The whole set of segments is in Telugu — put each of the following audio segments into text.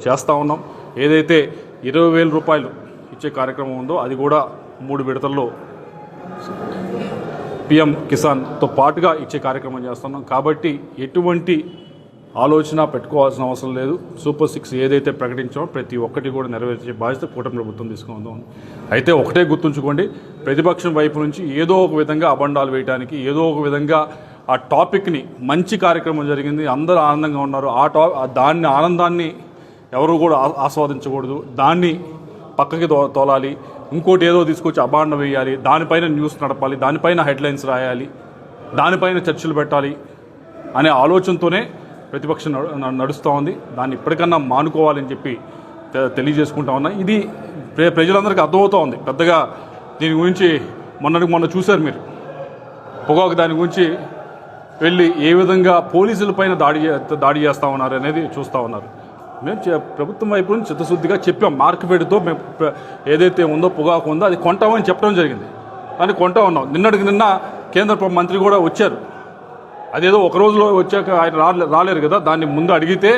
చేస్తూ ఉన్నాం. ఏదైతే 20,000 రూపాయలు ఇచ్చే కార్యక్రమం ఉందో అది కూడా 3 విడతల్లో PM కిసాన్తో పాటుగా ఇచ్చే కార్యక్రమం చేస్తున్నాం. కాబట్టి ఎటువంటి ఆలోచన పెట్టుకోవాల్సిన అవసరం లేదు. సూపర్ 6 ఏదైతే ప్రకటించామో ప్రతి ఒక్కటి కూడా నెరవేర్చే బాధ్యత కూటమి ప్రభుత్వం తీసుకుందాం. అయితే ఒకటే గుర్తుంచుకోండి, ప్రతిపక్షం వైపు నుంచి ఏదో ఒక విధంగా అబండాలు వేయడానికి, ఏదో ఒక విధంగా ఆ టాపిక్ని, మంచి కార్యక్రమం జరిగింది, అందరూ ఆనందంగా ఉన్నారు, దాన్ని ఆనందాన్ని ఎవరు కూడా ఆస్వాదించకూడదు, దాన్ని పక్కకి తోలాలి, ఇంకోటి ఏదో తీసుకొచ్చి అబాండం వేయాలి, దానిపైన న్యూస్ నడపాలి, దానిపైన హెడ్లైన్స్ రాయాలి, దానిపైన చర్చలు పెట్టాలి అనే ఆలోచనతోనే ప్రతిపక్షం నడుస్తూ ఉంది. దాన్ని ఇప్పటికన్నా మానుకోవాలని చెప్పి తెలియజేసుకుంటా ఉన్నా. ఇది ప్రజలందరికీ అర్థమవుతూ ఉంది. పెద్దగా దీని గురించి మొన్న చూశారు మీరు, పొగాకు దాని గురించి వెళ్ళి ఏ విధంగా పోలీసులపైన దాడి చేస్తూ ఉన్నారు అనేది చూస్తూ ఉన్నారు. మేము ప్రభుత్వం వైపు నుంచి చిత్తశుద్ధిగా చెప్పాం, మార్కెట్తో మేము ఏదైతే ఉందో పొగాకు ఉందో అది కొంటామని చెప్పడం జరిగింది. కానీ కొంటా ఉన్నాం. నిన్న కేంద్ర మంత్రి కూడా వచ్చారు. అదేదో ఒక రోజులో వచ్చాక ఆయన రాలేరు కదా, దాన్ని ముందు అడిగితే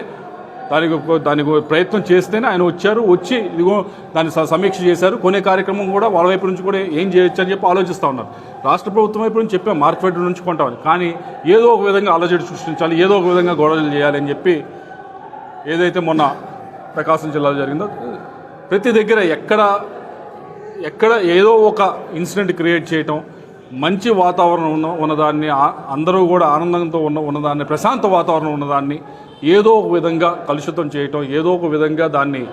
దానికి ప్రయత్నం చేస్తేనే ఆయన వచ్చారు. వచ్చి ఇదిగో దాన్ని సమీక్ష చేశారు. కొనే కార్యక్రమం కూడా వాళ్ళ వైపు నుంచి కూడా ఏం చేయొచ్చు అని చెప్పి ఆలోచిస్తూ ఉన్నారు. రాష్ట్ర ప్రభుత్వం వైపు నుంచి చెప్పాం మార్కెట్ నుంచి కొంటామని, కానీ ఏదో ఒక విధంగా అలజడి సృష్టించాలి, ఏదో ఒక విధంగా గొడవలు చేయాలి అని చెప్పి ఏదైతే మొన్న ప్రకాశం జిల్లాలో జరిగిందో ప్రతి దగ్గర ఎక్కడ ఏదో ఒక ఇన్సిడెంట్ క్రియేట్ చేయటం, మంచి వాతావరణం ఉన్నదాన్ని, అందరూ కూడా ఆనందంతో ఉన్నదాన్ని, ప్రశాంత వాతావరణం ఉన్నదాన్ని ఏదో ఒక విధంగా కలుషితం చేయటం, ఏదో ఒక విధంగా దాన్ని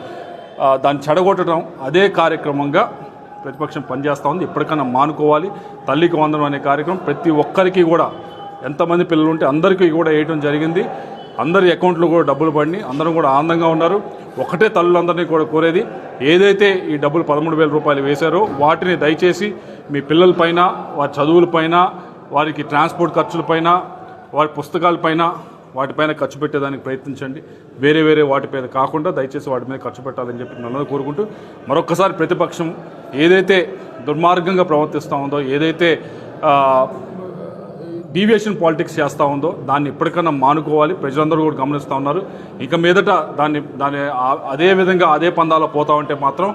చెడగొట్టడం, అదే కార్యక్రమంగా ప్రతిపక్షం పనిచేస్తూ ఉంది. ఎప్పటికైనా మానుకోవాలి. తల్లికి వందనం అనే కార్యక్రమం ప్రతి ఒక్కరికి కూడా, ఎంతమంది పిల్లలు ఉంటే అందరికీ కూడా వేయటం జరిగింది. అందరి అకౌంట్లో కూడా డబ్బులు పడి అందరూ కూడా ఆనందంగా ఉన్నారు. ఒకటే తల్లులందరినీ కూడా కోరేది, ఏదైతే ఈ డబ్బులు 13,000 రూపాయలు వేశారో వాటిని దయచేసి మీ పిల్లలపైన, వారి చదువులపైన, వారికి ట్రాన్స్పోర్ట్ ఖర్చులపైన, వారి పుస్తకాలపైన, వాటిపైన ఖర్చు పెట్టేదానికి ప్రయత్నించండి. వేరే వాటిపైన కాకుండా దయచేసి వాటి మీద ఖర్చు పెట్టాలని చెప్పి నన్ను కోరుకుంటూ, మరొక్కసారి ప్రతిపక్షం ఏదైతే దుర్మార్గంగా ప్రవర్తిస్తూ ఉందో, ఏదైతే డీవియేషన్ పాలిటిక్స్ చేస్తూ ఉందో దాన్ని ఇప్పటికన్నా మానుకోవాలి. ప్రజలందరూ కూడా గమనిస్తూ ఉన్నారు. ఇక మీదట దాన్ని అదే విధంగా అదే పందాలో పోతా ఉంటే మాత్రం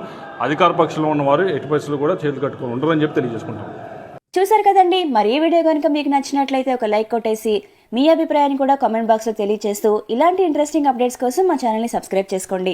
అధికార పక్షంలో ఉన్నవారు ఎట్టి పరిస్థితులు కూడా చేతులు కట్టుకొని ఉండరని చెప్పి తెలియజేసుకుంటాం. చూసారు కదండి, మరి ఈ వీడియో కనుక మీకు నచ్చినట్లయితే ఒక లైక్ కొట్టేసి మీ అభిప్రాయాన్ని కూడా కామెంట్ బాక్స్లో తెలియజేస్తూ ఇలాంటి ఇంట్రెస్టింగ్ అప్డేట్స్ కోసం మా ఛానల్ని సబ్స్క్రైబ్ చేసుకోండి.